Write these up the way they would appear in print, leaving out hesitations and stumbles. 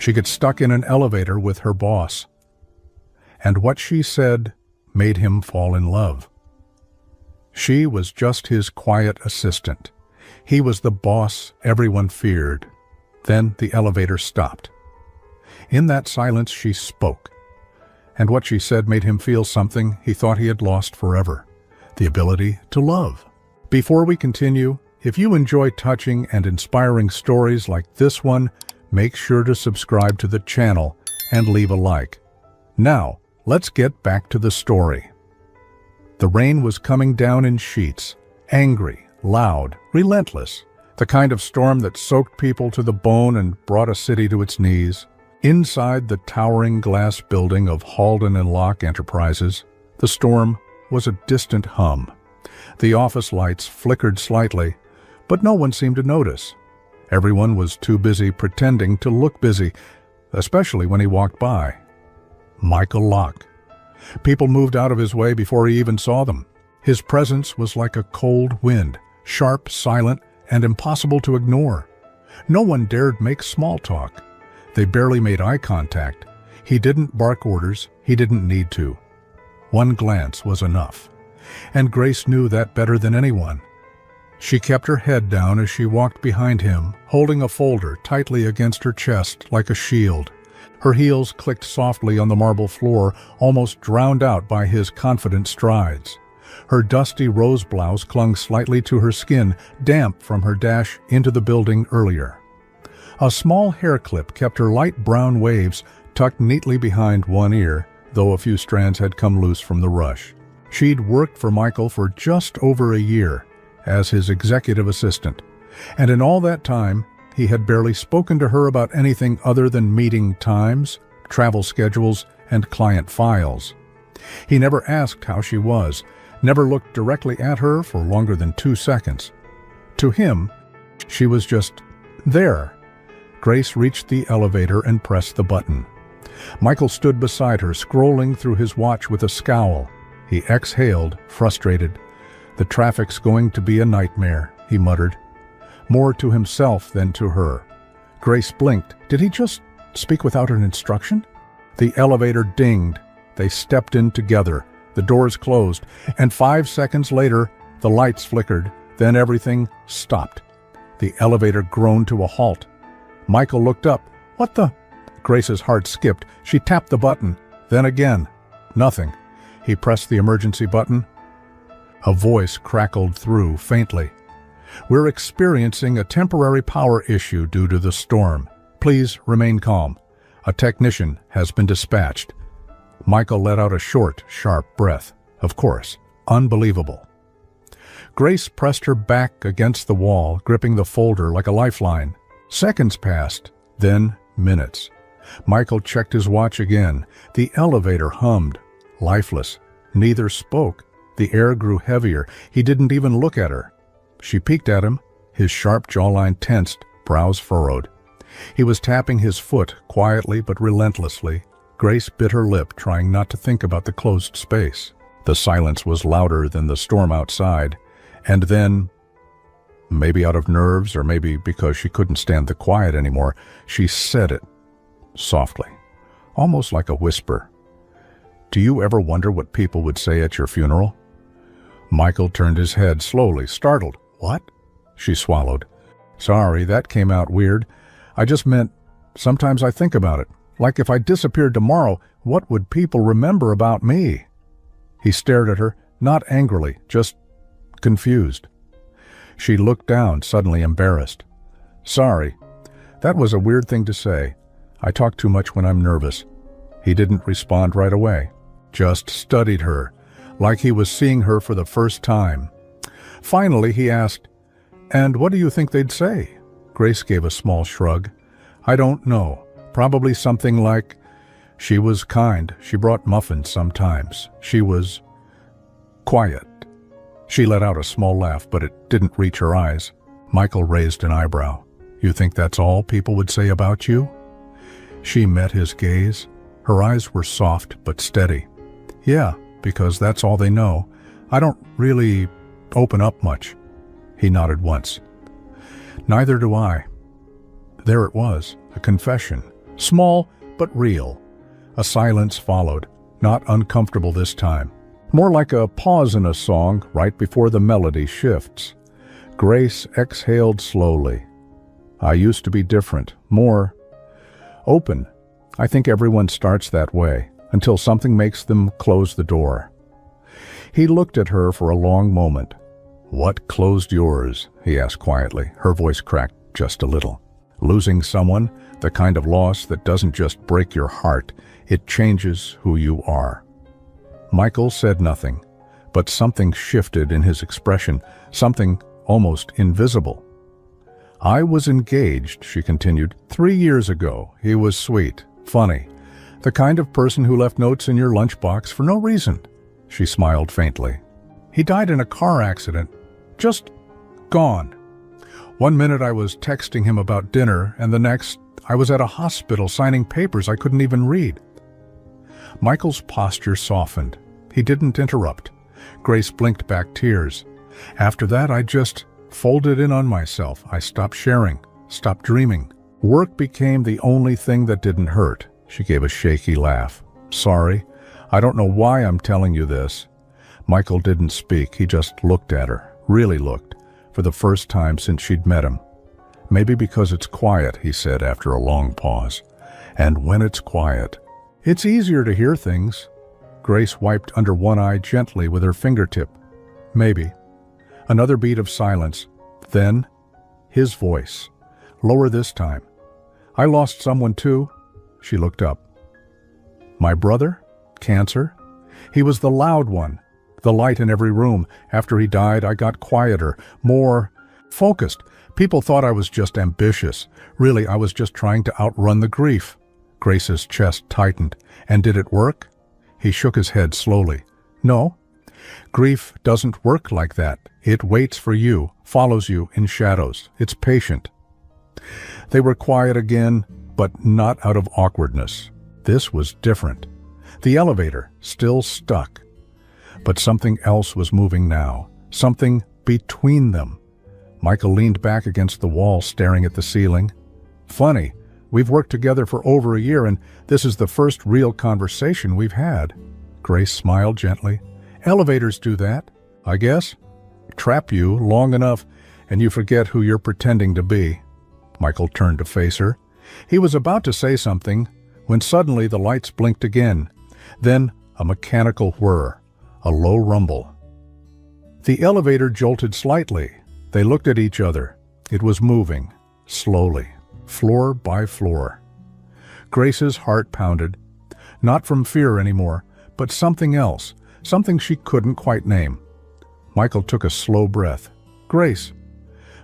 She got stuck in an elevator with her boss. And what she said made him fall in love. She was just his quiet assistant. He was the boss everyone feared. Then the elevator stopped. In that silence she spoke. And what she said made him feel something he thought he had lost forever: the ability to love. Before we continue, if you enjoy touching and inspiring stories like this one, make sure to subscribe to the channel and leave a like. Now, let's get back to the story. The rain was coming down in sheets, angry, loud, relentless, the kind of storm that soaked people to the bone and brought a city to its knees. Inside the towering glass building of Halden and Locke Enterprises, the storm was a distant hum. The office lights flickered slightly, but no one seemed to notice. Everyone was too busy pretending to look busy, especially when he walked by. Michael Locke. People moved out of his way before he even saw them. His presence was like a cold wind, sharp, silent, and impossible to ignore. No one dared make small talk. They barely made eye contact. He didn't bark orders. He didn't need to. One glance was enough. And Grace knew that better than anyone. She kept her head down as she walked behind him, holding a folder tightly against her chest like a shield. Her heels clicked softly on the marble floor, almost drowned out by his confident strides. Her dusty rose blouse clung slightly to her skin, damp from her dash into the building earlier. A small hair clip kept her light brown waves tucked neatly behind one ear, though a few strands had come loose from the rush. She'd worked for Michael for just over a year as his executive assistant, and in all that time, he had barely spoken to her about anything other than meeting times, travel schedules, and client files. He never asked how she was, never looked directly at her for longer than 2 seconds. To him, she was just there. Grace reached the elevator and pressed the button. Michael stood beside her, scrolling through his watch with a scowl. He exhaled, frustrated. "The traffic's going to be a nightmare," he muttered, more to himself than to her. Grace blinked. Did he just speak without an instruction? The elevator dinged. They stepped in together. The doors closed, and 5 seconds later, the lights flickered. Then everything stopped. The elevator groaned to a halt. Michael looked up. "What the?" Grace's heart skipped. She tapped the button. Then again. Nothing. He pressed the emergency button. A voice crackled through faintly. "We're experiencing a temporary power issue due to the storm. Please remain calm. A technician has been dispatched." Michael let out a short, sharp breath. Of course. Unbelievable. Grace pressed her back against the wall, gripping the folder like a lifeline. Seconds passed, then minutes. Michael checked his watch again. The elevator hummed, lifeless. Neither spoke. The air grew heavier. He didn't even look at her. She peeked at him, his sharp jawline tensed, brows furrowed. He was tapping his foot, quietly but relentlessly. Grace bit her lip, trying not to think about the closed space. The silence was louder than the storm outside, and then, maybe out of nerves or maybe because she couldn't stand the quiet anymore, she said it, softly, almost like a whisper. "Do you ever wonder what people would say at your funeral?" Michael turned his head slowly, startled. "What?" She swallowed. "Sorry, that came out weird. I just meant, sometimes I think about it. Like if I disappeared tomorrow, what would people remember about me?" He stared at her, not angrily, just confused. She looked down, suddenly embarrassed. "Sorry. That was a weird thing to say. I talk too much when I'm nervous." He didn't respond right away, just studied her, like he was seeing her for the first time. Finally, he asked, "And what do you think they'd say?" Grace gave a small shrug. "I don't know. Probably something like, 'She was kind. She brought muffins sometimes. She was quiet.'" She let out a small laugh, but it didn't reach her eyes. Michael raised an eyebrow. "You think that's all people would say about you?" She met his gaze. Her eyes were soft but steady. "Yeah, because that's all they know. I don't really open up much." He nodded once. "Neither do I." There it was, a confession, Small, but real. A silence followed, not uncomfortable this time. More like a pause in a song right before the melody shifts. Grace exhaled slowly. I used to be different, more open. I think everyone starts that way, until something makes them close the door. He looked at her for a long moment. "What closed yours?" he asked quietly. Her voice cracked just a little. "Losing someone, the kind of loss that doesn't just break your heart, it changes who you are." Michael said nothing, but something shifted in his expression, something almost invisible. "I was engaged," she continued, 3 years ago. He was sweet, funny, the kind of person who left notes in your lunchbox for no reason." She smiled faintly. "He died in a car accident. Just gone. One minute I was texting him about dinner, and the next I was at a hospital signing papers I couldn't even read." Michael's posture softened. He didn't interrupt. Grace blinked back tears. "After that, I just folded in on myself. I stopped sharing, stopped dreaming. Work became the only thing that didn't hurt." She gave a shaky laugh. "Sorry, I don't know why I'm telling you this." Michael didn't speak. He just looked at her, really looked, for the first time since she'd met him. "Maybe because it's quiet," he said after a long pause. "And when it's quiet, it's easier to hear things." Grace wiped under one eye gently with her fingertip. "Maybe." Another beat of silence. Then, his voice, lower this time. "I lost someone too." She looked up. "My brother? Cancer?" He was the loud one, the light in every room. After he died, I got quieter, more focused. People thought I was just ambitious. Really, I was just trying to outrun the grief. Grace's chest tightened. "And did it work?" He shook his head slowly. "No. Grief doesn't work like that. It waits for you, follows you in shadows. It's patient." They were quiet again, but not out of awkwardness. This was different. The elevator, still stuck. But something else was moving now. Something between them. Michael leaned back against the wall, staring at the ceiling. "Funny, we've worked together for over a year, and this is the first real conversation we've had." Grace smiled gently. "Elevators do that, I guess. Trap you long enough, and you forget who you're pretending to be." Michael turned to face her. He was about to say something, when suddenly the lights blinked again. Then a mechanical whir, a low rumble. The elevator jolted slightly. They looked at each other. It was moving, slowly, floor by floor. Grace's heart pounded, not from fear anymore, but something else, something she couldn't quite name. Michael took a slow breath. "Grace."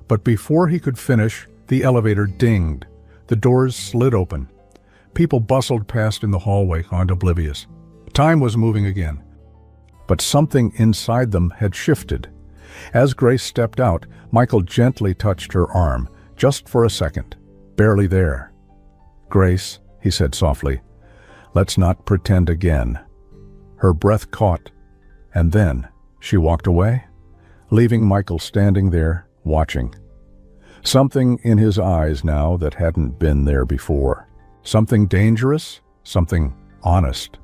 But before he could finish, the elevator dinged. The doors slid open. People bustled past in the hallway, oblivious. Time was moving again. But something inside them had shifted. As Grace stepped out, Michael gently touched her arm, just for a second, barely there. "Grace," he said softly, "let's not pretend again." Her breath caught, and then she walked away, leaving Michael standing there, watching. Something in his eyes now that hadn't been there before. Something dangerous, something honest.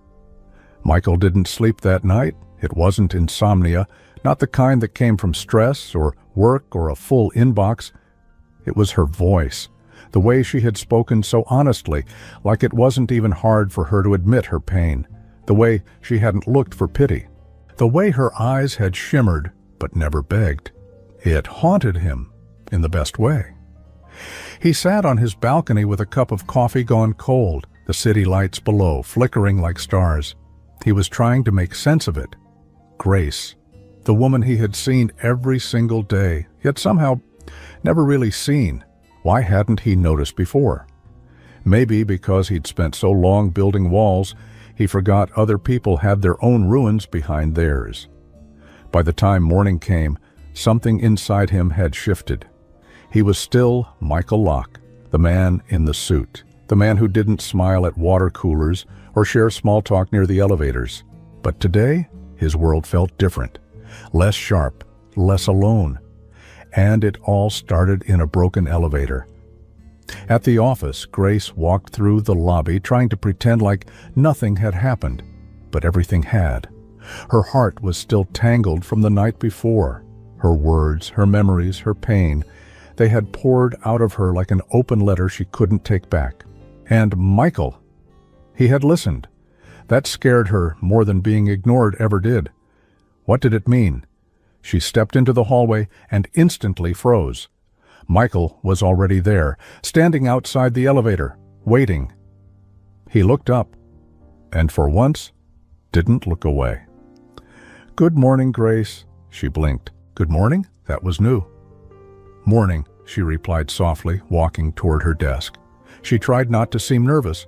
Michael didn't sleep that night. It wasn't insomnia, not the kind that came from stress or work or a full inbox. It was her voice, the way she had spoken so honestly, like it wasn't even hard for her to admit her pain, the way she hadn't looked for pity, the way her eyes had shimmered but never begged. It haunted him in the best way. He sat on his balcony with a cup of coffee gone cold, the city lights below flickering like stars. He was trying to make sense of it. Grace, the woman he had seen every single day, yet somehow never really seen. Why hadn't he noticed before? Maybe because he'd spent so long building walls, he forgot other people had their own ruins behind theirs. By the time morning came, something inside him had shifted. He was still Michael Locke, the man in the suit, the man who didn't smile at water coolers or share small talk near the elevators. But today, his world felt different, less sharp, less alone. And it all started in a broken elevator. At the office, Grace walked through the lobby trying to pretend like nothing had happened, but everything had. Her heart was still tangled from the night before. Her words, her memories, her pain, they had poured out of her like an open letter she couldn't take back. And Michael, he had listened. That scared her more than being ignored ever did. What did it mean? She stepped into the hallway and instantly froze. Michael was already there, standing outside the elevator, waiting. He looked up, and for once, didn't look away. "Good morning, Grace," she blinked. "Good morning?" That was new. "Morning," she replied softly, walking toward her desk. She tried not to seem nervous.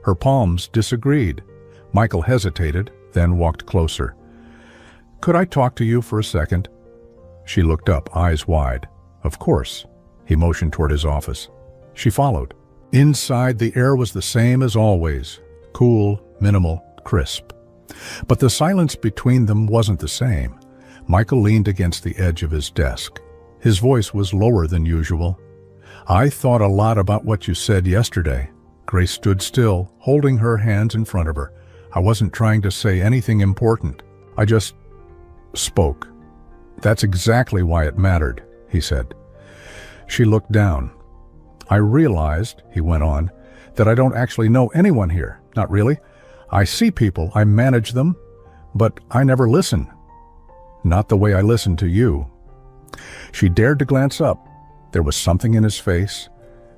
Her palms disagreed. Michael hesitated, then walked closer. "Could I talk to you for a second?" She looked up, eyes wide. "Of course." He motioned toward his office. She followed. Inside, the air was the same as always, cool, minimal, crisp. But the silence between them wasn't the same. Michael leaned against the edge of his desk. His voice was lower than usual. "I thought a lot about what you said yesterday." Grace stood still, holding her hands in front of her. "I wasn't trying to say anything important. I just spoke." "That's exactly why it mattered," he said. She looked down. "I realized," he went on, "that I don't actually know anyone here. Not really. I see people, I manage them, but I never listen. Not the way I listen to you." She dared to glance up. There was something in his face.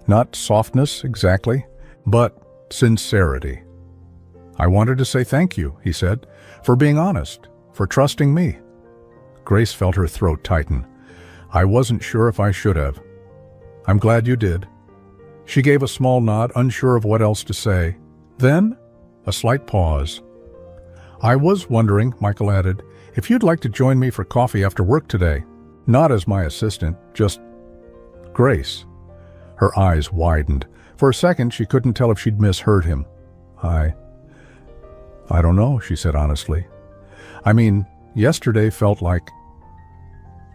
Not softness exactly, but sincerity. "I wanted to say thank you," he said, "for being honest, for trusting me." Grace felt her throat tighten. "I wasn't sure if I should have." "I'm glad you did." She gave a small nod, unsure of what else to say. Then, a slight pause. "I was wondering," Michael added, "if you'd like to join me for coffee after work today. Not as my assistant, just Grace." Her eyes widened. For a second, she couldn't tell if she'd misheard him. I don't know," she said honestly. "I mean, yesterday felt like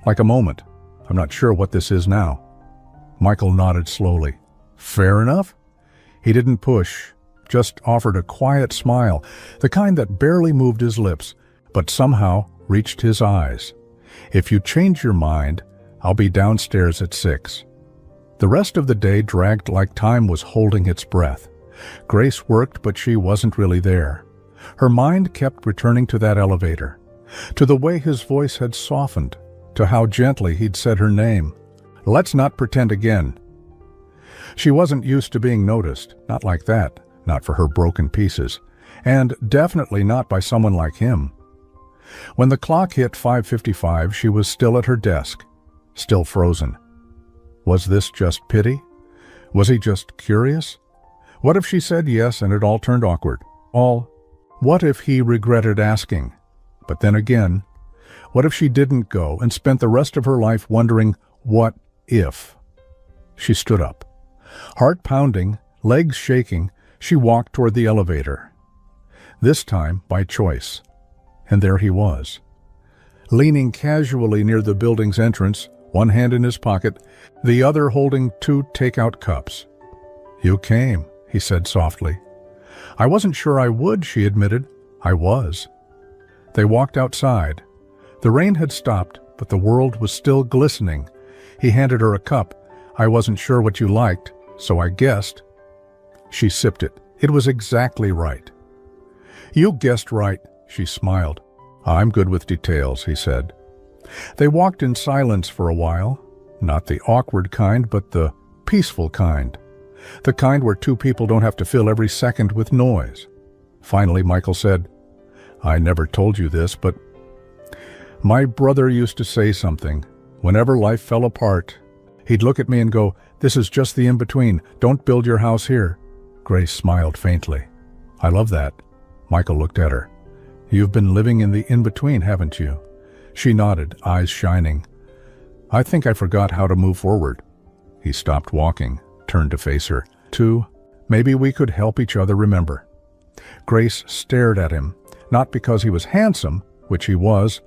a moment. I'm not sure what this is now." Michael nodded slowly. "Fair enough." He didn't push, just offered a quiet smile, the kind that barely moved his lips, but somehow reached his eyes. "If you change your mind, I'll be downstairs at 6. The rest of the day dragged like time was holding its breath. Grace worked, but she wasn't really there. Her mind kept returning to that elevator, to the way his voice had softened, to how gently he'd said her name. "Let's not pretend again." She wasn't used to being noticed, not like that, not for her broken pieces, and definitely not by someone like him. When the clock hit 5:55, she was still at her desk, still frozen. Was this just pity? Was he just curious? What if she said yes and it all turned awkward? What if he regretted asking? But then again, what if she didn't go and spent the rest of her life wondering, what if? She stood up. Heart pounding, legs shaking, she walked toward the elevator. This time by choice. And there he was, leaning casually near the building's entrance, one hand in his pocket, the other holding 2 takeout cups. "You came," he said softly. "I wasn't sure I would," she admitted. "I was." They walked outside. The rain had stopped, but the world was still glistening. He handed her a cup. "I wasn't sure what you liked, so I guessed." She sipped it. It was exactly right. "You guessed right," she smiled. "I'm good with details," he said. They walked in silence for a while, not the awkward kind, but the peaceful kind. The kind where 2 people don't have to fill every second with noise. Finally, Michael said, "I never told you this, but my brother used to say something. Whenever life fell apart, he'd look at me and go, 'This is just the in-between. Don't build your house here.'" Grace smiled faintly. "I love that." Michael looked at her. "You've been living in the in-between, haven't you?" She nodded, eyes shining. "I think I forgot how to move forward." He stopped walking, turned to face her. Maybe we could help each other remember." Grace stared at him, not because he was handsome, which he was,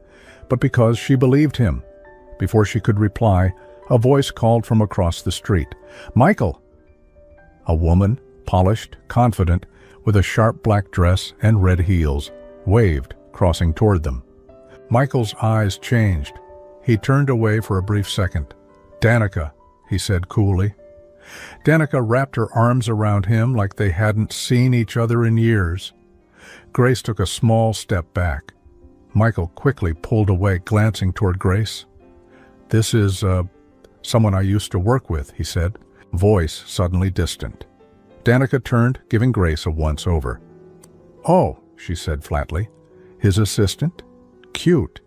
but because she believed him. Before she could reply, a voice called from across the street. "Michael!" A woman, polished, confident, with a sharp black dress and red heels, waved, crossing toward them. Michael's eyes changed. He turned away for a brief second. "Danica," he said coolly. Danica wrapped her arms around him like they hadn't seen each other in years. Grace took a small step back. Michael quickly pulled away, glancing toward Grace. "This is, someone I used to work with," he said, voice suddenly distant. Danica turned, giving Grace a once-over. "Oh," she said flatly. "His assistant? Cute."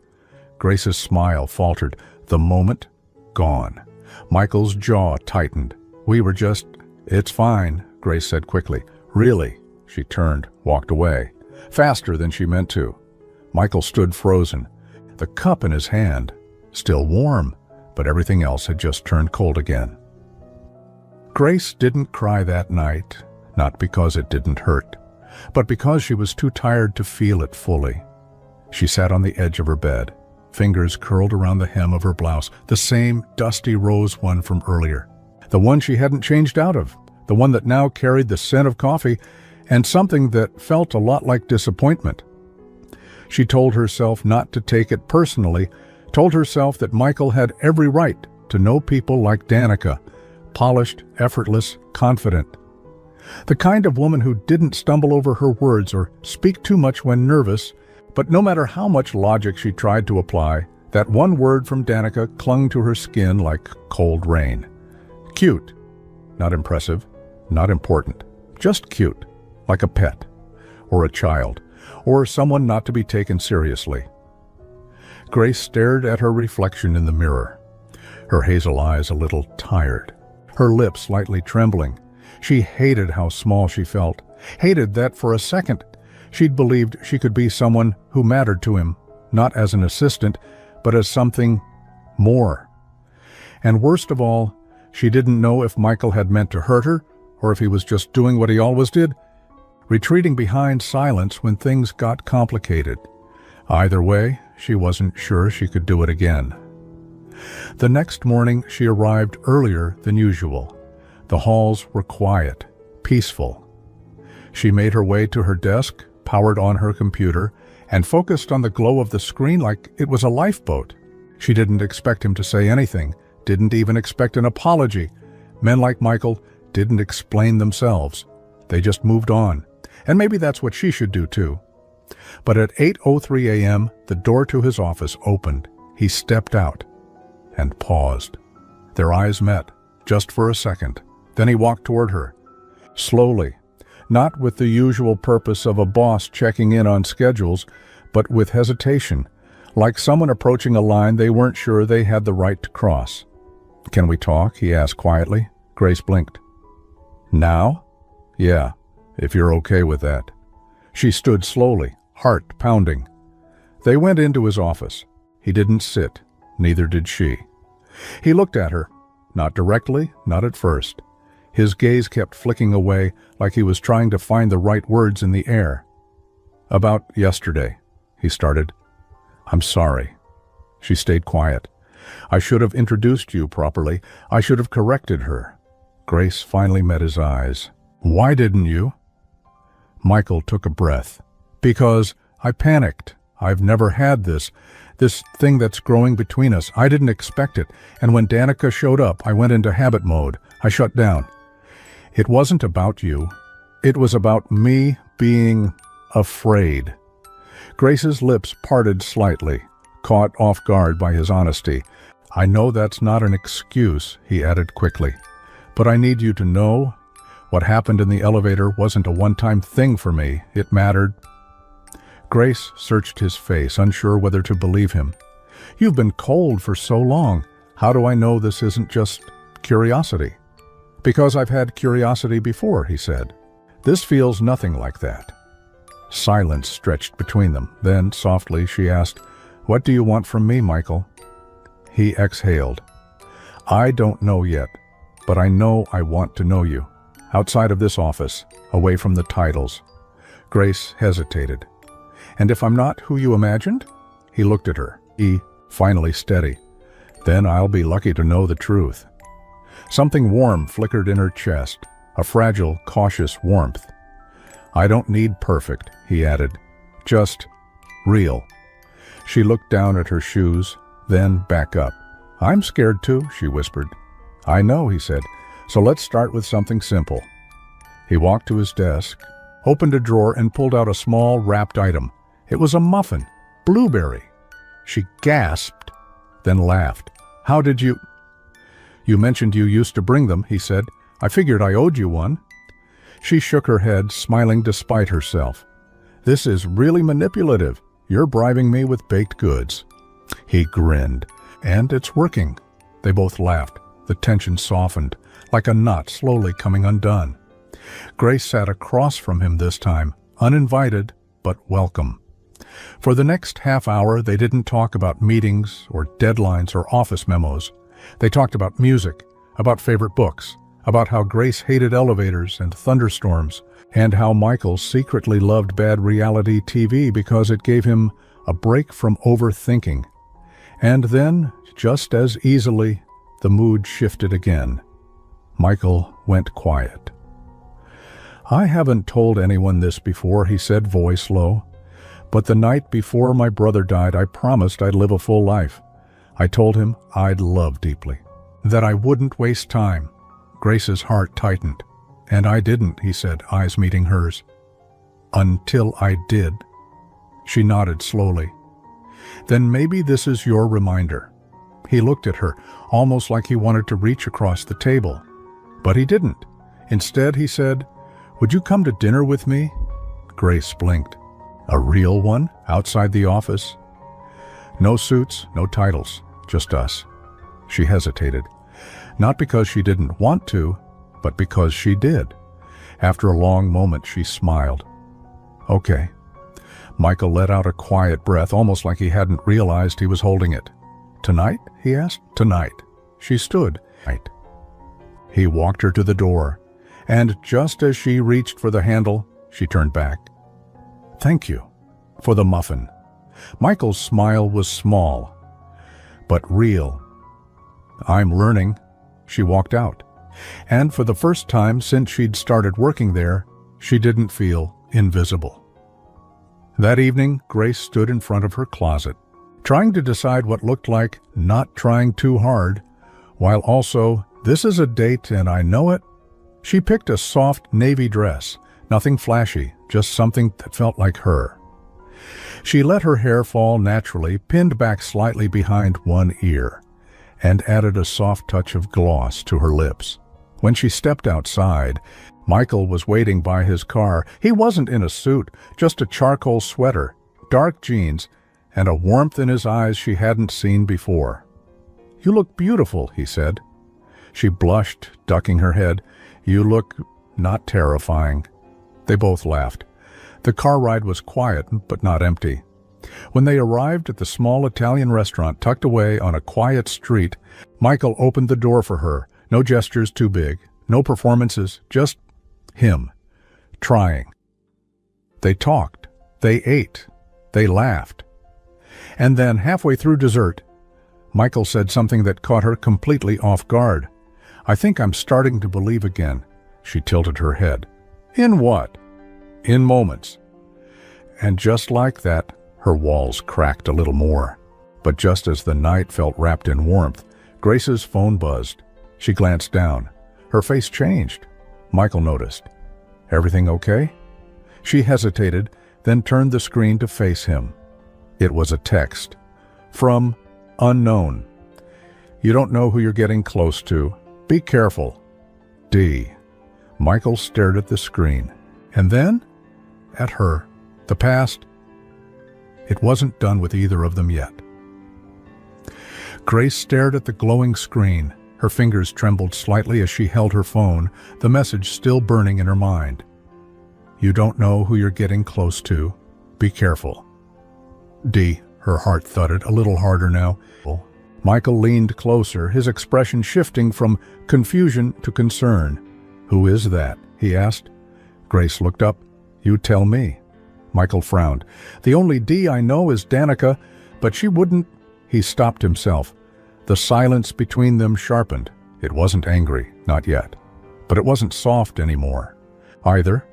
Grace's smile faltered. The moment, gone. Michael's jaw tightened. "It's fine," Grace said quickly. "Really?" She turned, walked away. Faster than she meant to. Michael stood frozen, the cup in his hand, still warm, but everything else had just turned cold again. Grace didn't cry that night, not because it didn't hurt, but because she was too tired to feel it fully. She sat on the edge of her bed, fingers curled around the hem of her blouse, the same dusty rose one from earlier, the one she hadn't changed out of, the one that now carried the scent of coffee and something that felt a lot like disappointment. She told herself not to take it personally, told herself that Michael had every right to know people like Danica, polished, effortless, confident. The kind of woman who didn't stumble over her words or speak too much when nervous, but no matter how much logic she tried to apply, that one word from Danica clung to her skin like cold rain. Cute. Not impressive, not important, just cute, like a pet, or a child, or someone not to be taken seriously. Grace stared at her reflection in the mirror, her hazel eyes a little tired, her lips slightly trembling. She hated how small she felt, hated that for a second she'd believed she could be someone who mattered to him, not as an assistant, but as something more. And worst of all, she didn't know if Michael had meant to hurt her or if he was just doing what he always did, retreating behind silence when things got complicated. Either way, she wasn't sure she could do it again. The next morning, she arrived earlier than usual. The halls were quiet, peaceful. She made her way to her desk, powered on her computer, and focused on the glow of the screen like it was a lifeboat. She didn't expect him to say anything, didn't even expect an apology. Men like Michael didn't explain themselves. They just moved on. And maybe that's what she should do too. But at 8:03 a.m., the door to his office opened. He stepped out and paused. Their eyes met, just for a second. Then he walked toward her, slowly, not with the usual purpose of a boss checking in on schedules, but with hesitation, like someone approaching a line they weren't sure they had the right to cross. "Can we talk?" he asked quietly. Grace blinked. "Now?" "Yeah, if you're okay with that." She stood slowly, heart pounding. They went into his office. He didn't sit, neither did she. He looked at her, not directly, not at first. His gaze kept flicking away like he was trying to find the right words in the air. "About yesterday," he started. "I'm sorry." She stayed quiet. "I should have introduced you properly. I should have corrected her." Grace finally met his eyes. "Why didn't you?" Michael took a breath. "Because I panicked. I've never had this thing that's growing between us. I didn't expect it. And when Danica showed up, I went into habit mode. I shut down. It wasn't about you. It was about me being afraid." Grace's lips parted slightly, caught off guard by his honesty. "I know that's not an excuse," he added quickly. "But I need you to know what happened in the elevator wasn't a one-time thing for me. It mattered." Grace searched his face, unsure whether to believe him. "You've been cold for so long. How do I know this isn't just curiosity?" "Because I've had curiosity before," he said. "This feels nothing like that." Silence stretched between them. Then, softly, she asked, "What do you want from me, Michael?" He exhaled. "I don't know yet, but I know I want to know you. Outside of this office, away from the titles." Grace hesitated. "And if I'm not who you imagined?" He looked at her, finally steady. "Then I'll be lucky to know the truth." Something warm flickered in her chest. a fragile, cautious warmth. "I don't need perfect," he added. "Just real." She looked down at her shoes, then back up. "I'm scared too," she whispered. "I know," he said. "So let's start with something simple." He walked to his desk, opened a drawer, and pulled out a small, wrapped item. It was a muffin. Blueberry. She gasped, then laughed. "How did you—" "You mentioned you used to bring them," he said. "I figured I owed you one." She shook her head, smiling despite herself. "This is really manipulative. You're bribing me with baked goods." He grinned. "And it's working." They both laughed. The tension softened, like a knot slowly coming undone. Grace sat across from him this time, uninvited but welcome. For the next half hour, they didn't talk about meetings or deadlines or office memos. They talked about music, about favorite books, about how Grace hated elevators and thunderstorms, and how Michael secretly loved bad reality TV because it gave him a break from overthinking. And then, just as easily, the mood shifted again. Michael went quiet. "I haven't told anyone this before," he said, voice low. "But the night before my brother died, I promised I'd live a full life. I told him I'd love deeply, that I wouldn't waste time." Grace's heart tightened. "And I didn't," he said, eyes meeting hers. "Until I did." She nodded slowly. "Then maybe this is your reminder." He looked at her, almost like he wanted to reach across the table. But he didn't. Instead, he said, "Would you come to dinner with me?" Grace blinked. "A real one? Outside the office?" "No suits, no titles, just us." She hesitated. Not because she didn't want to, but because she did. After a long moment, she smiled. "Okay." Michael let out a quiet breath, almost like he hadn't realized he was holding it. "Tonight?" he asked. "Tonight." She stood. "Right." He walked her to the door, and just as she reached for the handle, she turned back. "Thank you for the muffin." Michael's smile was small, but real. "I'm learning." She walked out, and for the first time since she'd started working there, she didn't feel invisible. That evening, Grace stood in front of her closet, trying to decide what looked like not trying too hard, while also, this is a date and I know it. She picked a soft navy dress, nothing flashy, just something that felt like her. She let her hair fall naturally, pinned back slightly behind one ear, and added a soft touch of gloss to her lips. When she stepped outside, Michael was waiting by his car. He wasn't in a suit, just a charcoal sweater, dark jeans, and a warmth in his eyes she hadn't seen before. "You look beautiful," he said. She blushed, ducking her head. "You look not terrifying." They both laughed. The car ride was quiet, but not empty. When they arrived at the small Italian restaurant tucked away on a quiet street, Michael opened the door for her. No gestures too big, no performances, just him, trying. They talked, they ate, they laughed. And then, halfway through dessert, Michael said something that caught her completely off guard. "I think I'm starting to believe again." She tilted her head. "In what?" "In moments." And just like that, her walls cracked a little more. But just as the night felt wrapped in warmth, Grace's phone buzzed. She glanced down. Her face changed. Michael noticed. "Everything okay?" She hesitated, then turned the screen to face him. It was a text. From unknown. "You don't know who you're getting close to. Be careful. D." Michael stared at the screen. And then, at her. The past. It wasn't done with either of them yet. Grace stared at the glowing screen. Her fingers trembled slightly as she held her phone, the message still burning in her mind. "You don't know who you're getting close to. Be careful. D." Her heart thudded a little harder now. Michael leaned closer, his expression shifting from confusion to concern. "Who is that?" he asked. Grace looked up. "You tell me." Michael frowned. "The only D I know is Danica, but she wouldn't—" He stopped himself. The silence between them sharpened. It wasn't angry, not yet, but it wasn't soft anymore, either.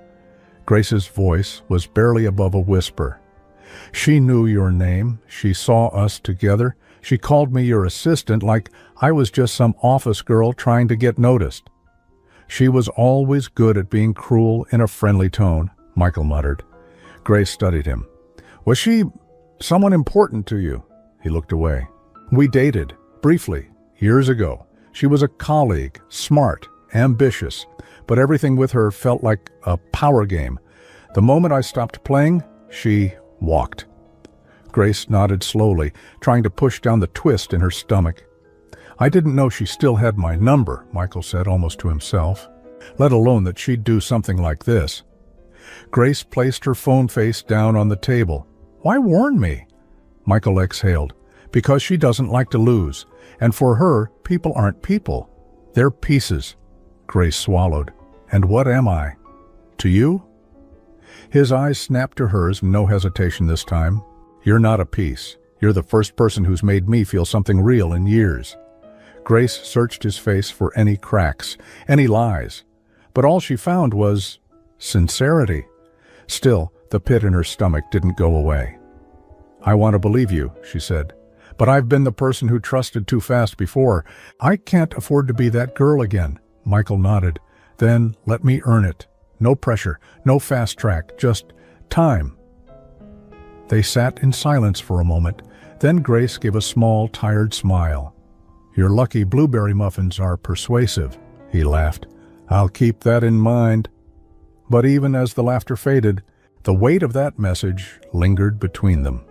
Grace's voice was barely above a whisper. She knew your name. She saw us together. She called me your assistant like I was just some office girl trying to get noticed. She was always good at being cruel in a friendly tone, Michael muttered. Grace studied him. Was she someone important to you? He looked away. We dated, briefly, years ago. She was a colleague, smart, ambitious, but everything with her felt like a power game. The moment I stopped playing, she walked. Grace nodded slowly, trying to push down the twist in her stomach. I didn't know she still had my number, Michael said almost to himself, let alone that she'd do something like this. Grace placed her phone face down on the table. Why warn me? Michael exhaled. Because she doesn't like to lose, and for her, people aren't people. They're pieces. Grace swallowed. And what am I? To you? His eyes snapped to hers, no hesitation this time. You're not a piece. You're the first person who's made me feel something real in years. Grace searched his face for any cracks, any lies, but all she found was sincerity. Still, the pit in her stomach didn't go away. I want to believe you, she said, but I've been the person who trusted too fast before. I can't afford to be that girl again. Michael nodded. Then let me earn it. No pressure, no fast track, just time. They sat in silence for a moment. Then Grace gave a small, tired smile. Your lucky blueberry muffins are persuasive, he laughed. I'll keep that in mind. But even as the laughter faded, the weight of that message lingered between them.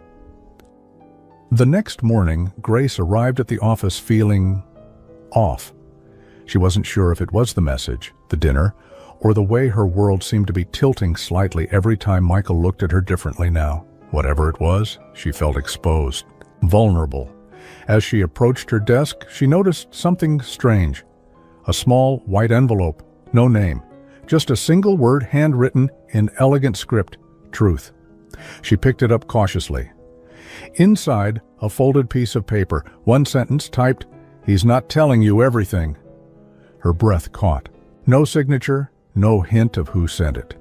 The next morning, Grace arrived at the office feeling off. She wasn't sure if it was the message, the dinner, or the way her world seemed to be tilting slightly every time Michael looked at her differently now. Whatever it was, she felt exposed, vulnerable. As she approached her desk, she noticed something strange. A small white envelope, no name, just a single word handwritten in elegant script, truth. She picked it up cautiously. Inside, a folded piece of paper, one sentence typed, "He's not telling you everything." Her breath caught. No signature, no hint of who sent it.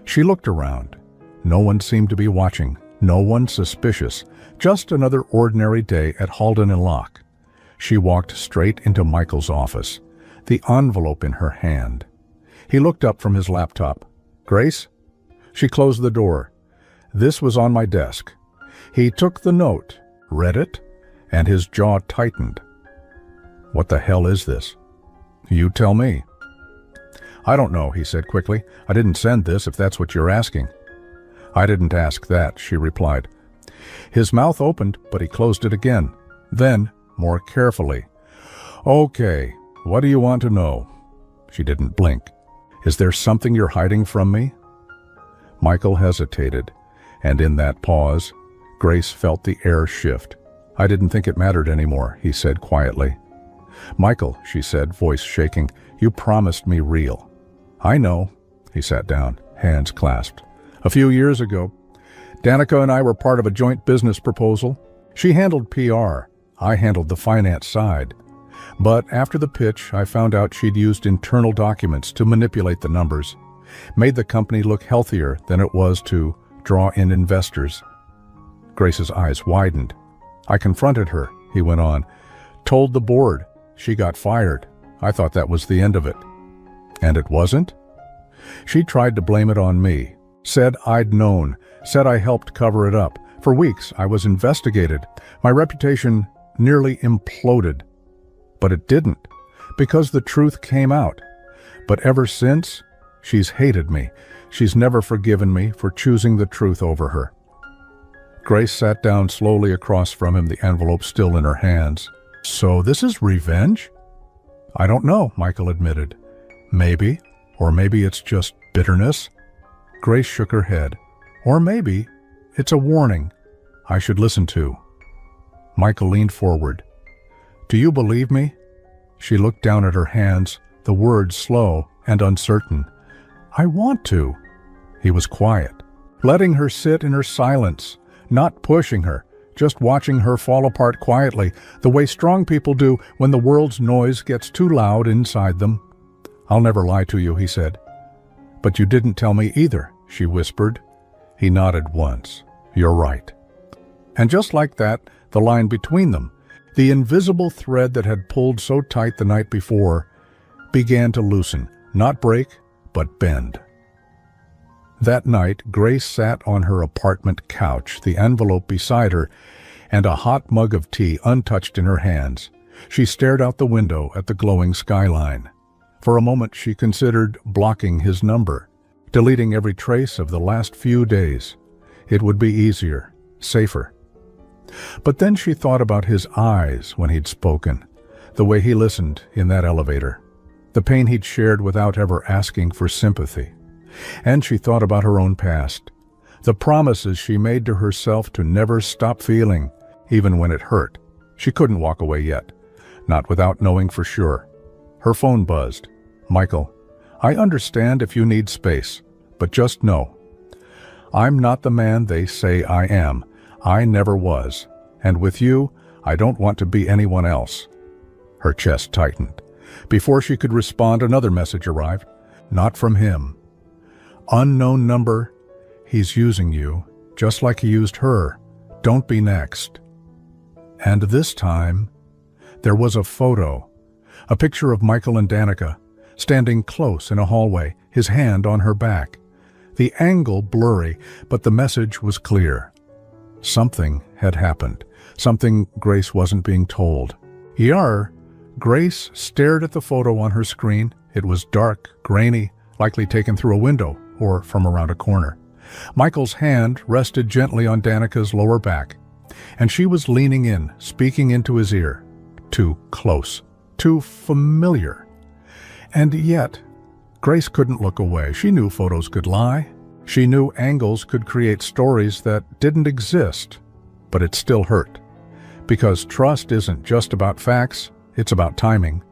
She looked around. No one seemed to be watching, no one suspicious, just another ordinary day at Halden and Locke. She walked straight into Michael's office, the envelope in her hand. He looked up from his laptop. Grace? She closed the door. This was on my desk. He took the note, read it, and his jaw tightened. What the hell is this? You tell me. I don't know, he said quickly. I didn't send this, if that's what you're asking. I didn't ask that, she replied. His mouth opened, but he closed it again. Then, more carefully. Okay, what do you want to know? She didn't blink. Is there something you're hiding from me? Michael hesitated, and in that pause, Grace felt the air shift. I didn't think it mattered anymore, he said quietly. Michael, she said, voice shaking, you promised me real. I know. He sat down, hands clasped. A few years ago, Danica and I were part of a joint business proposal. She handled PR. I handled the finance side. But after the pitch, I found out she'd used internal documents to manipulate the numbers, made the company look healthier than it was to draw in investors. Grace's eyes widened. I confronted her, he went on, told the board. She got fired. I thought that was the end of it. And it wasn't? She tried to blame it on me, said I'd known, said I helped cover it up. For weeks, I was investigated. My reputation nearly imploded. But it didn't, because the truth came out. But ever since, she's hated me. She's never forgiven me for choosing the truth over her. Grace sat down slowly across from him, the envelope still in her hands. So this is revenge? I don't know, Michael admitted. Maybe, or maybe it's just bitterness. Grace shook her head. Or maybe it's a warning I should listen to. Michael leaned forward. Do you believe me? She looked down at her hands, the words slow and uncertain. I want to. He was quiet, letting her sit in her silence, not pushing her, just watching her fall apart quietly, the way strong people do when the world's noise gets too loud inside them. "I'll never lie to you," he said. "But you didn't tell me either," she whispered. He nodded once. "You're right." And just like that, the line between them, the invisible thread that had pulled so tight the night before, began to loosen, not break, but bend. That night, Grace sat on her apartment couch, the envelope beside her, and a hot mug of tea untouched in her hands. She stared out the window at the glowing skyline. For a moment she considered blocking his number, deleting every trace of the last few days. It would be easier, safer. But then she thought about his eyes when he'd spoken, the way he listened in that elevator, the pain he'd shared without ever asking for sympathy. And she thought about her own past, the promises she made to herself to never stop feeling, even when it hurt. She couldn't walk away yet, not without knowing for sure. Her phone buzzed. "Michael, I understand if you need space, but just know, I'm not the man they say I am. I never was. And with you, I don't want to be anyone else." Her chest tightened. Before she could respond, another message arrived. Not from him. "Unknown number. He's using you, just like he used her. Don't be next." And this time, there was a photo. A picture of Michael and Danica, standing close in a hallway, his hand on her back. The angle blurry, but the message was clear. Something had happened. Something Grace wasn't being told. Grace stared at the photo on her screen. It was dark, grainy, likely taken through a window or from around a corner. Michael's hand rested gently on Danica's lower back, and she was leaning in, speaking into his ear. Too close, too familiar. And yet, Grace couldn't look away. She knew photos could lie. She knew angles could create stories that didn't exist, but it still hurt. Because trust isn't just about facts, it's about timing.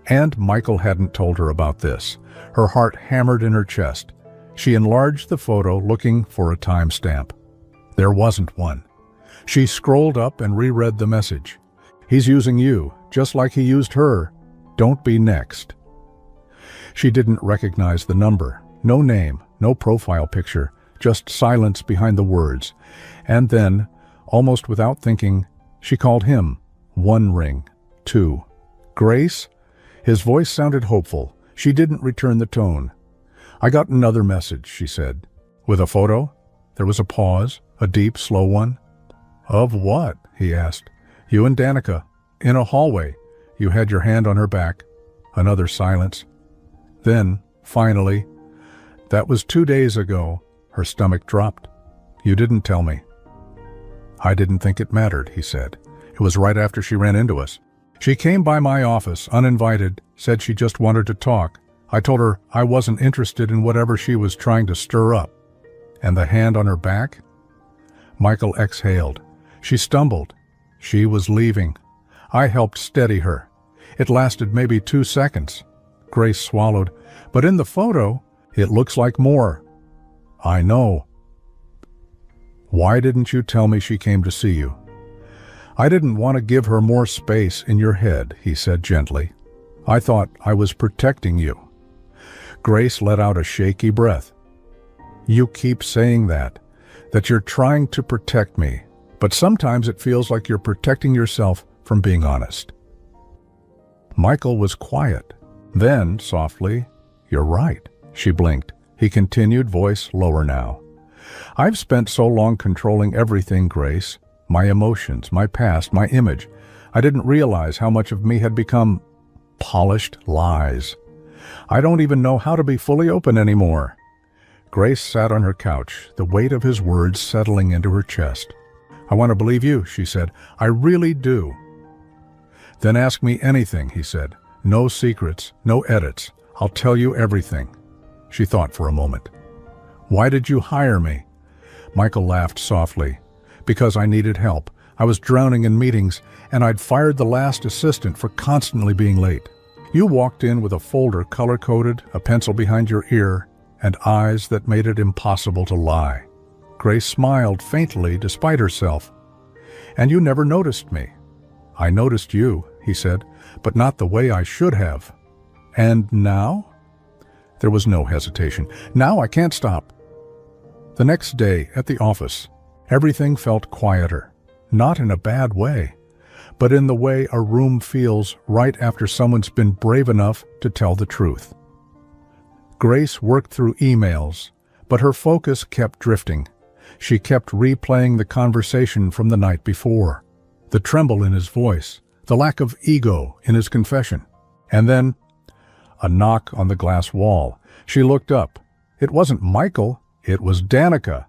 And Michael hadn't told her about this. Her heart hammered in her chest. She enlarged the photo, looking for a timestamp. There wasn't one. She scrolled up and reread the message. "He's using you, just like he used her. Don't be next." She didn't recognize the number. No name, no profile picture, just silence behind the words. And then, almost without thinking, she called him. 1 ring, 2. "Grace?" His voice sounded hopeful. She didn't return the tone. "I got another message," she said. "With a photo?" There was a pause, a deep, slow one. "Of what?" he asked. "You and Danica, in a hallway. You had your hand on her back." Another silence. Then, finally, "That was 2 days ago." Her stomach dropped. "You didn't tell me." "I didn't think it mattered," he said. "It was right after she ran into us. She came by my office, uninvited, said she just wanted to talk. I told her I wasn't interested in whatever she was trying to stir up." "And the hand on her back?" Michael exhaled. She stumbled. She was leaving. I helped steady her. It lasted maybe 2 seconds. Grace swallowed. "But in the photo, it looks like more." "I know." "Why didn't you tell me she came to see you?" "I didn't want to give her more space in your head," he said gently. "I thought I was protecting you." Grace let out a shaky breath. "You keep saying that you're trying to protect me, but sometimes it feels like you're protecting yourself from being honest." Michael was quiet. Then, softly, "You're right." She blinked. He continued, voice lower now. "I've spent so long controlling everything, Grace. My emotions, my past, my image. I didn't realize how much of me had become polished lies. I don't even know how to be fully open anymore." Grace sat on her couch, the weight of his words settling into her chest. "I want to believe you," she said. "I really do." "Then ask me anything," he said. "No secrets, no edits. I'll tell you everything." She thought for a moment. "Why did you hire me?" Michael laughed softly. "Because I needed help. I was drowning in meetings, and I'd fired the last assistant for constantly being late. You walked in with a folder color-coded, a pencil behind your ear, and eyes that made it impossible to lie." Grace smiled faintly despite herself. "And you never noticed me." "I noticed you," he said, "but not the way I should have." And now? There was no hesitation. Now I can't stop. The next day, at the office, everything felt quieter. Not in a bad way, but in the way a room feels right after someone's been brave enough to tell the truth. Grace worked through emails, but her focus kept drifting. She kept replaying the conversation from the night before, the tremble in his voice, the lack of ego in his confession. And then, a knock on the glass wall. She looked up. It wasn't Michael, it was Danica.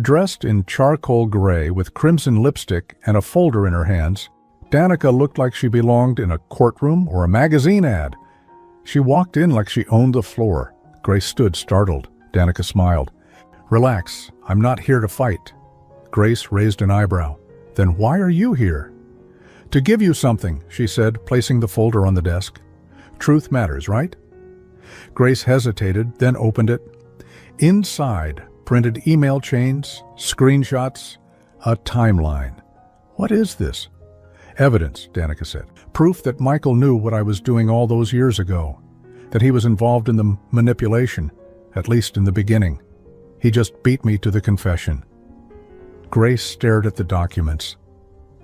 Dressed in charcoal gray with crimson lipstick and a folder in her hands, Danica looked like she belonged in a courtroom or a magazine ad. She walked in like she owned the floor. Grace stood startled. Danica smiled. "Relax, I'm not here to fight." Grace raised an eyebrow. "Then why are you here?" "To give you something," she said, placing the folder on the desk. "Truth matters, right?" Grace hesitated, then opened it. Inside, printed email chains, screenshots, a timeline. "What is this?" "Evidence," Danica said. "Proof that Michael knew what I was doing all those years ago, that he was involved in the manipulation, at least in the beginning. He just beat me to the confession." Grace stared at the documents.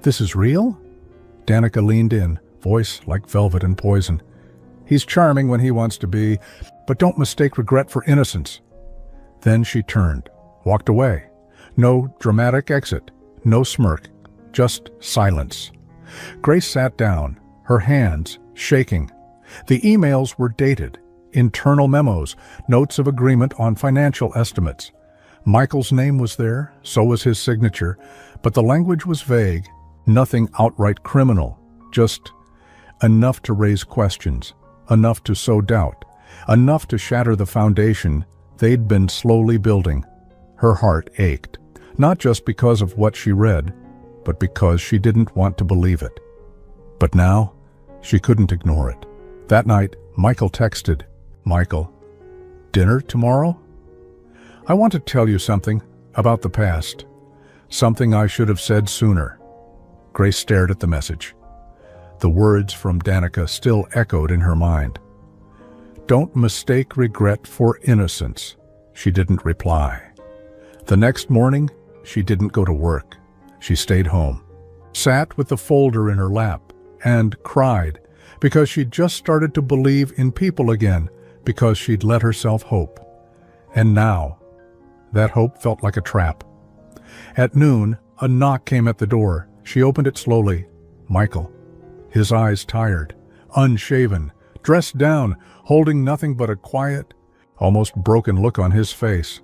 "This is real?" Danica leaned in, voice like velvet and poison. "He's charming when he wants to be, but don't mistake regret for innocence." Then she turned, walked away. No dramatic exit, no smirk, just silence. Grace sat down, her hands shaking. The emails were dated, internal memos, notes of agreement on financial estimates. Michael's name was there, so was his signature, but the language was vague, nothing outright criminal, just enough to raise questions, enough to sow doubt, enough to shatter the foundation they'd been slowly building. Her heart ached, not just because of what she read, but because she didn't want to believe it. But now, she couldn't ignore it. That night, Michael texted, "Michael, dinner tomorrow? I want to tell you something about the past, something I should have said sooner." Grace stared at the message. The words from Danica still echoed in her mind. "Don't mistake regret for innocence." She didn't reply. The next morning, she didn't go to work. She stayed home, sat with the folder in her lap, and cried because she'd just started to believe in people again, because she'd let herself hope. And now, that hope felt like a trap. At noon, a knock came at the door. She opened it slowly. Michael, his eyes tired, unshaven, dressed down, holding nothing but a quiet, almost broken look on his face.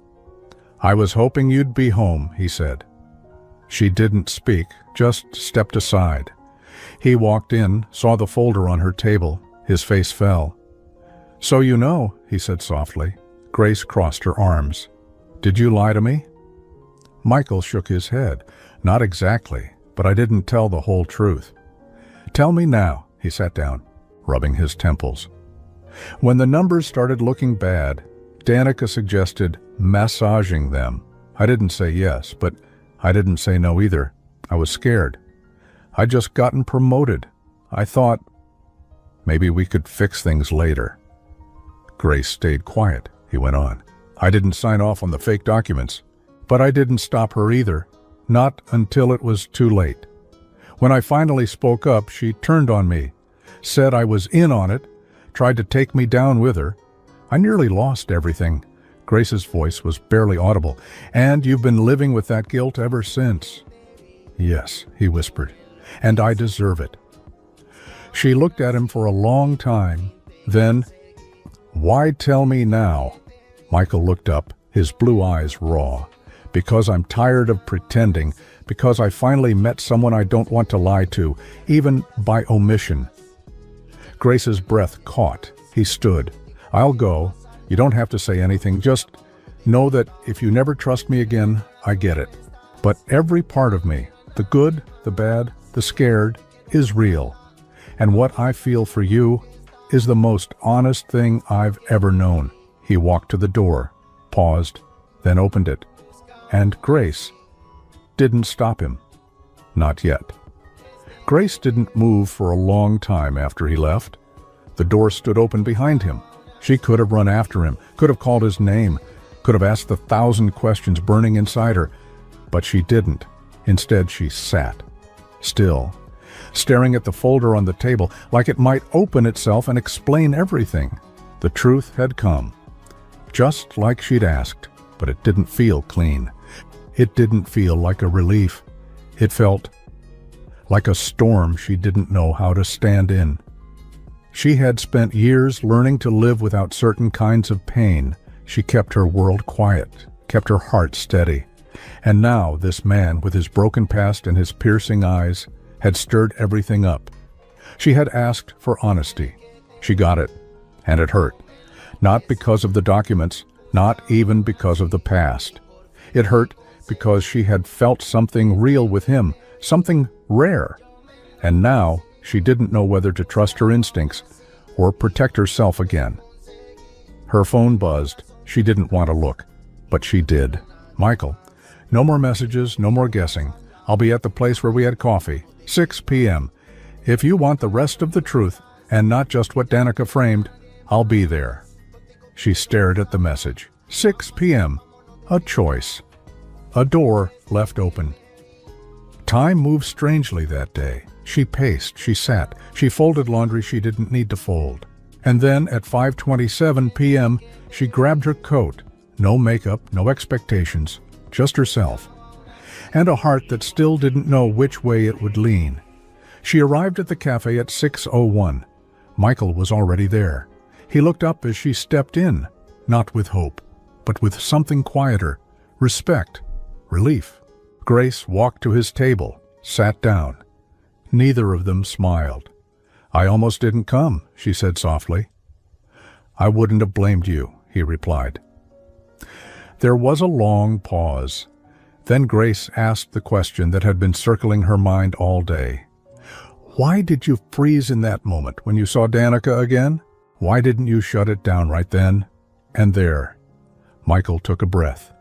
"I was hoping you'd be home," he said. She didn't speak, just stepped aside. He walked in, saw the folder on her table. His face fell. "So you know," he said softly. Grace crossed her arms. "Did you lie to me?" Michael shook his head. "Not exactly, but I didn't tell the whole truth." "Tell me now." He sat down, rubbing his temples. When the numbers started looking bad, Danica suggested massaging them. I didn't say yes, but I didn't say no either. I was scared. I'd just gotten promoted. I thought maybe we could fix things later. Grace stayed quiet, he went on. I didn't sign off on the fake documents, but I didn't stop her either, not until it was too late. When I finally spoke up, she turned on me, said I was in on it, tried to take me down with her. I nearly lost everything. Grace's voice was barely audible. "And you've been living with that guilt ever since." "Yes," he whispered, "and I deserve it." She looked at him for a long time. Then, "Why tell me now?" Michael looked up, his blue eyes raw. "Because I'm tired of pretending, because I finally met someone I don't want to lie to, even by omission." Grace's breath caught. He stood. "I'll go. You don't have to say anything. Just know that if you never trust me again, I get it. But every part of me, the good, the bad, the scared, is real. And what I feel for you is the most honest thing I've ever known." He walked to the door, paused, then opened it. And Grace didn't stop him. Not yet. Grace didn't move for a long time after he left. The door stood open behind him. She could have run after him, could have called his name, could have asked the 1,000 questions burning inside her, but she didn't. Instead, she sat, still, staring at the folder on the table like it might open itself and explain everything. The truth had come, just like she'd asked, but it didn't feel clean. It didn't feel like a relief. It felt like a storm she didn't know how to stand in. She had spent years learning to live without certain kinds of pain. She kept her world quiet, kept her heart steady. And now this man, with his broken past and his piercing eyes, had stirred everything up. She had asked for honesty. She got it, and it hurt. Not because of the documents, not even because of the past. It hurt because she had felt something real with him, something rare. And now she didn't know whether to trust her instincts or protect herself again. Her phone buzzed. She didn't want to look, but she did. Michael, no more messages, no more guessing. I'll be at the place where we had coffee, 6 p.m. If you want the rest of the truth, and not just what Danica framed, I'll be there. She stared at the message. 6 p.m. A choice. A door left open. Time moved strangely that day. She paced, she sat, she folded laundry she didn't need to fold. And then at 5:27 p.m., she grabbed her coat. No makeup, no expectations, just herself. And a heart that still didn't know which way it would lean. She arrived at the cafe at 6:01. Michael was already there. He looked up as she stepped in, not with hope, but with something quieter, respect, relief. Grace walked to his table, sat down. Neither of them smiled. "I almost didn't come," she said softly. "I wouldn't have blamed you," he replied. There was a long pause. Then Grace asked the question that had been circling her mind all day. "Why did you freeze in that moment when you saw Danica again? Why didn't you shut it down right then and there?" Michael took a breath.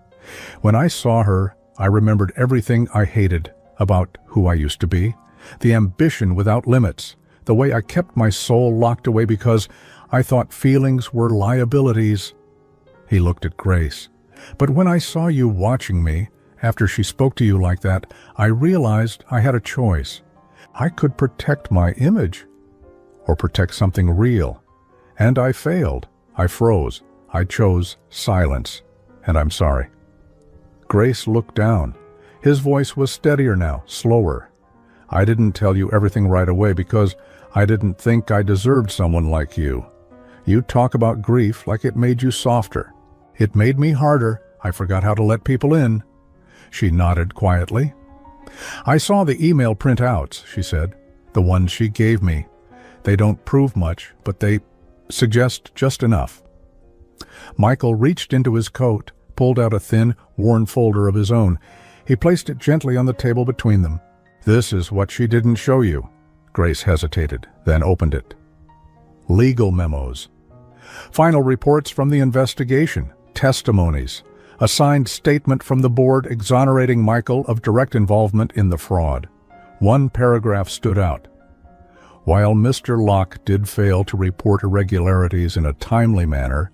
"When I saw her, I remembered everything I hated about who I used to be, the ambition without limits, the way I kept my soul locked away because I thought feelings were liabilities." He looked at Grace. "But when I saw you watching me, after she spoke to you like that, I realized I had a choice. I could protect my image or protect something real. And I failed. I froze. I chose silence. And I'm sorry." Grace looked down. His voice was steadier now, slower. "I didn't tell you everything right away because I didn't think I deserved someone like you. You talk about grief like it made you softer. It made me harder. I forgot how to let people in." She nodded quietly. "I saw the email printouts," she said, "the ones she gave me. They don't prove much, but they suggest just enough." Michael reached into his coat, pulled out a thin, worn folder of his own. He placed it gently on the table between them. "This is what she didn't show you." Grace hesitated, then opened it. Legal memos. Final reports from the investigation, testimonies, a signed statement from the board exonerating Michael of direct involvement in the fraud. One paragraph stood out. "While Mr. Locke did fail to report irregularities in a timely manner,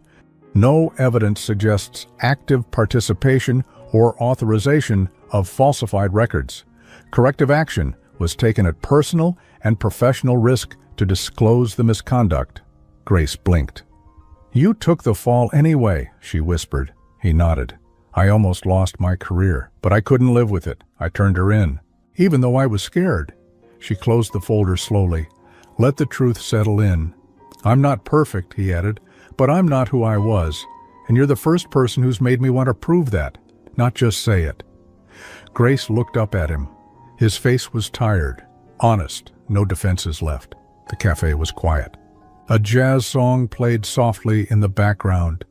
no evidence suggests active participation or authorization of falsified records. Corrective action was taken at personal and professional risk to disclose the misconduct." Grace blinked. "You took the fall anyway," she whispered. He nodded. "I almost lost my career, but I couldn't live with it. I turned her in, even though I was scared." She closed the folder slowly. "Let the truth settle in. I'm not perfect," he added, "but I'm not who I was, and you're the first person who's made me want to prove that, not just say it." Grace looked up at him. His face was tired, honest, no defenses left. The cafe was quiet. A jazz song played softly in the background.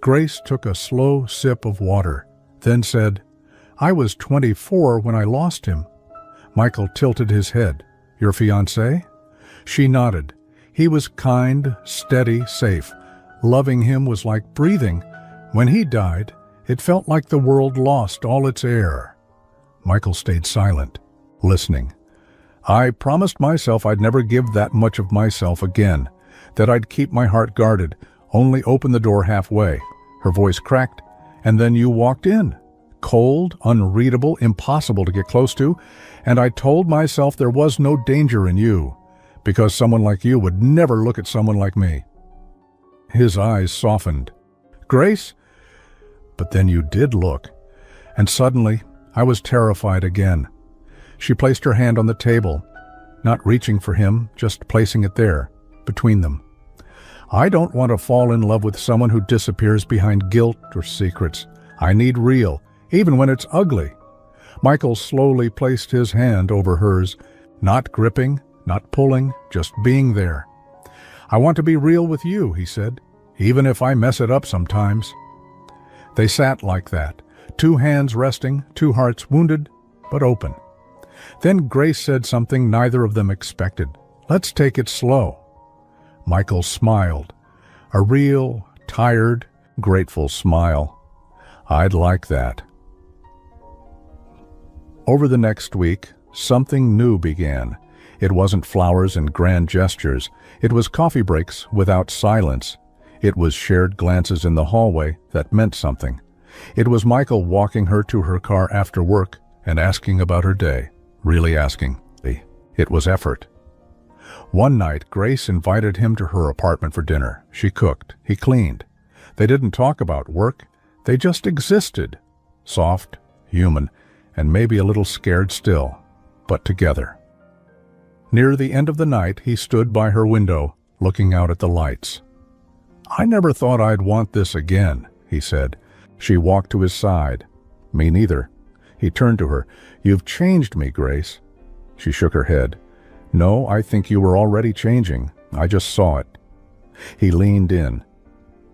Grace took a slow sip of water, then said, "I was 24 when I lost him." Michael tilted his head. "Your fiancé?" She nodded. "He was kind, steady, safe. Loving him was like breathing. When he died, it felt like the world lost all its air." Michael stayed silent, listening. "I promised myself I'd never give that much of myself again. that I'd keep my heart guarded, only open the door halfway. Her voice cracked, and then you walked in. Cold, unreadable, impossible to get close to, and I told myself there was no danger in you, because someone like you would never look at someone like me. His eyes softened. Grace? But then you did look, and suddenly I was terrified again. She placed her hand on the table, not reaching for him, just placing it there, between them. I don't want to fall in love with someone who disappears behind guilt or secrets. I need real, even when it's ugly. Michael slowly placed his hand over hers, not gripping, not pulling, just being there. I want to be real with you, he said, even if I mess it up sometimes. They sat like that, two hands resting, two hearts wounded, but open. Then Grace said something neither of them expected. Let's take it slow. Michael smiled, a real, tired, grateful smile. I'd like that. Over the next week, something new began. It wasn't flowers and grand gestures. It was coffee breaks without silence. It was shared glances in the hallway that meant something. It was Michael walking her to her car after work and asking about her day. Really asking. It was effort. One night, Grace invited him to her apartment for dinner. She cooked. He cleaned. They didn't talk about work. They just existed. Soft, human, and maybe a little scared still, but together. Near the end of the night, he stood by her window, looking out at the lights. I never thought I'd want this again, he said. She walked to his side. Me neither. He turned to her. You've changed me, Grace. She shook her head. No, I think you were already changing. I just saw it. He leaned in.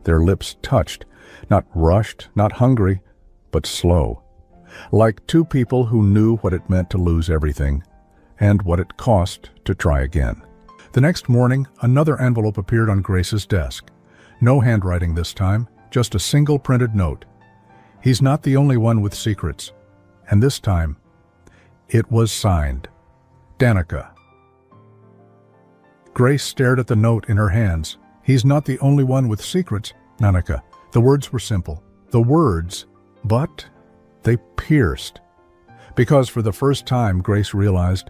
Their lips touched, not rushed, not hungry, but slow. Like two people who knew what it meant to lose everything, and what it cost to try again. The next morning, another envelope appeared on Grace's desk. No handwriting this time, just a single printed note. He's not the only one with secrets. And this time, it was signed. Danica. Grace stared at the note in her hands. He's not the only one with secrets, Danica. The words were simple. The words, but they pierced. Because for the first time, Grace realized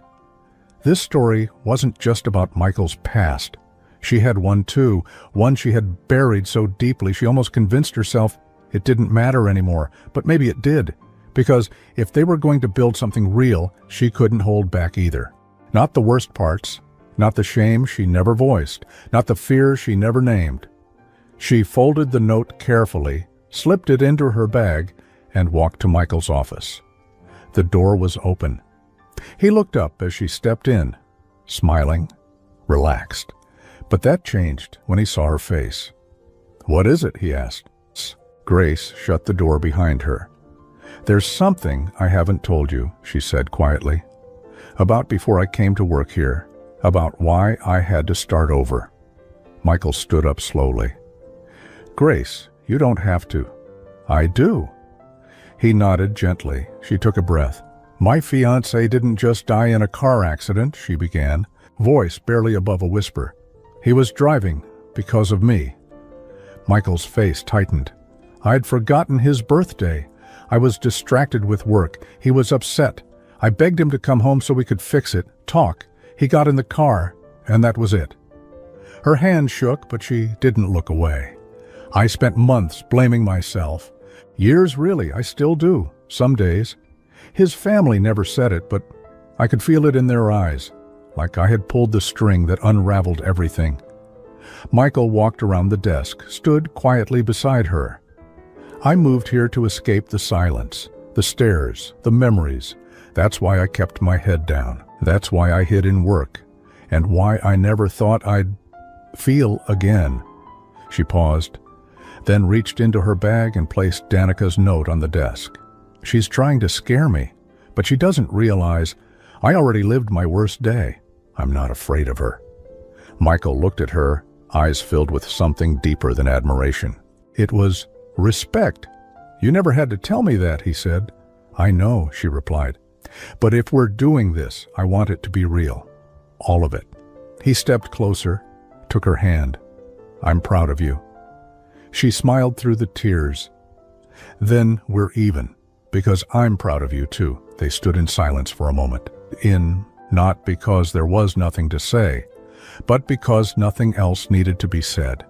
this story wasn't just about Michael's past. She had one too, one she had buried so deeply she almost convinced herself it didn't matter anymore. But maybe it did, because if they were going to build something real, she couldn't hold back either. Not the worst parts, not the shame she never voiced, not the fear she never named. She folded the note carefully, slipped it into her bag, and walked to Michael's office. The door was open. He looked up as she stepped in, smiling, relaxed. But that changed when he saw her face. What is it? He asked. Grace shut the door behind her. There's something I haven't told you, she said quietly, about before I came to work here, about why I had to start over. Michael stood up slowly. Grace, you don't have to. I do. He nodded gently. She took a breath. My fiancé didn't just die in a car accident, she began, voice barely above a whisper. He was driving because of me. Michael's face tightened. I'd forgotten his birthday. I was distracted with work. He was upset. I begged him to come home so we could fix it, talk. He got in the car, and that was it. Her hand shook, but she didn't look away. I spent months blaming myself. Years, really, I still do, some days. His family never said it, but I could feel it in their eyes, like I had pulled the string that unraveled everything. Michael walked around the desk, stood quietly beside her. I moved here to escape the silence, the stares, the memories. That's why I kept my head down. That's why I hid in work, and why I never thought I'd feel again. She paused, then reached into her bag and placed Danica's note on the desk. She's trying to scare me, but she doesn't realize I already lived my worst day. I'm not afraid of her. Michael looked at her, eyes filled with something deeper than admiration. It was respect. You never had to tell me that, he said. I know, she replied. But if we're doing this, I want it to be real. All of it. He stepped closer, took her hand. I'm proud of you." She smiled through the tears. "Then we're even, because I'm proud of you too." They stood in silence for a moment. Not because there was nothing to say, but because nothing else needed to be said.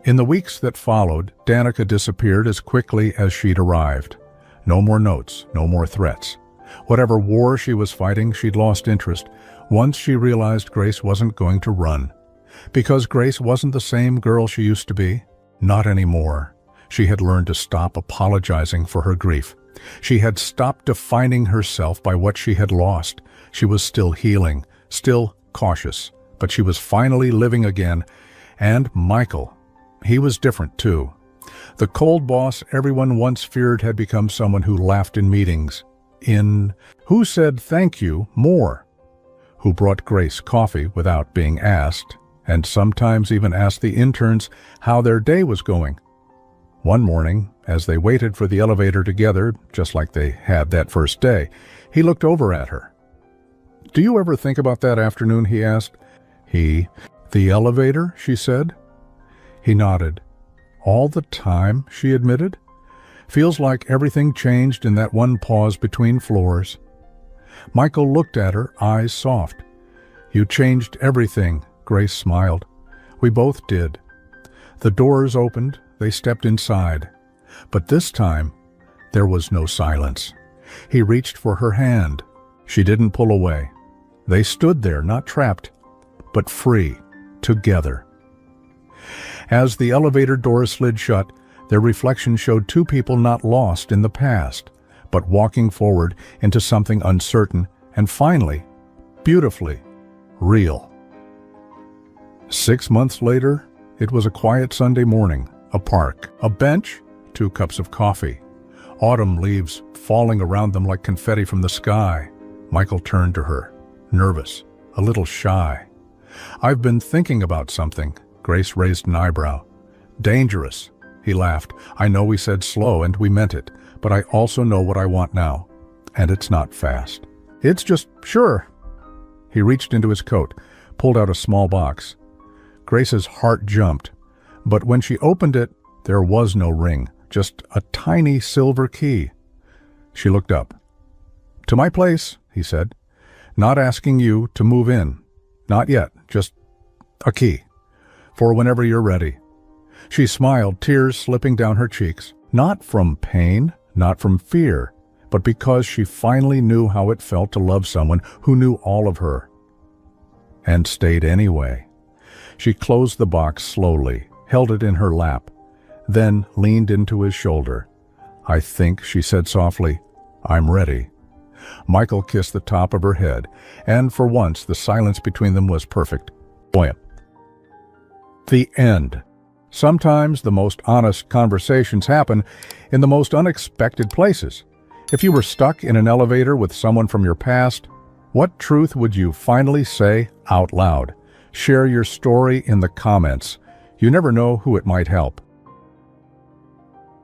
In the weeks that followed, Danica disappeared as quickly as she'd arrived. No more notes, no more threats. Whatever war she was fighting, she'd lost interest once she realized Grace wasn't going to run. Because Grace wasn't the same girl she used to be. Not anymore. She had learned to stop apologizing for her grief. She had stopped defining herself by what she had lost. She was still healing, still cautious, but she was finally living again. And Michael, he was different too. The cold boss everyone once feared had become someone who laughed in meetings, who said thank you more, who brought Grace coffee without being asked, and sometimes even asked the interns how their day was going. One morning, as they waited for the elevator together, just like they had that first day, he looked over at her. "Do you ever think about that afternoon?" he asked. "The elevator?" she said. He nodded. "All the time," she admitted. "Feels like everything changed in that one pause between floors." Michael looked at her, eyes soft. "You changed everything," Grace smiled. "We both did." The doors opened, they stepped inside. But this time, there was no silence. He reached for her hand. She didn't pull away. They stood there, not trapped, but free, together. As the elevator doors slid shut, their reflection showed two people not lost in the past, but walking forward into something uncertain and finally, beautifully, real. 6 months later, it was a quiet Sunday morning, a park, a bench, 2 cups of coffee. Autumn leaves falling around them like confetti from the sky. Michael turned to her, nervous, a little shy. "I've been thinking about something." Grace raised an eyebrow. "Dangerous." He laughed. "I know we said slow and we meant it, but I also know what I want now. And it's not fast. It's just, sure." He reached into his coat, pulled out a small box. Grace's heart jumped, but when she opened it, there was no ring, just a tiny silver key. She looked up. "To my place," he said. "Not asking you to move in. Not yet, just a key. For whenever you're ready." She smiled, tears slipping down her cheeks. Not from pain, not from fear, but because she finally knew how it felt to love someone who knew all of her. And stayed anyway. She closed the box slowly, held it in her lap, then leaned into his shoulder. "I think," she said softly, "I'm ready." Michael kissed the top of her head, and for once the silence between them was perfect. Buoyant. The end. Sometimes the most honest conversations happen in the most unexpected places. If you were stuck in an elevator with someone from your past, what truth would you finally say out loud? Share your story in the comments. You never know who it might help.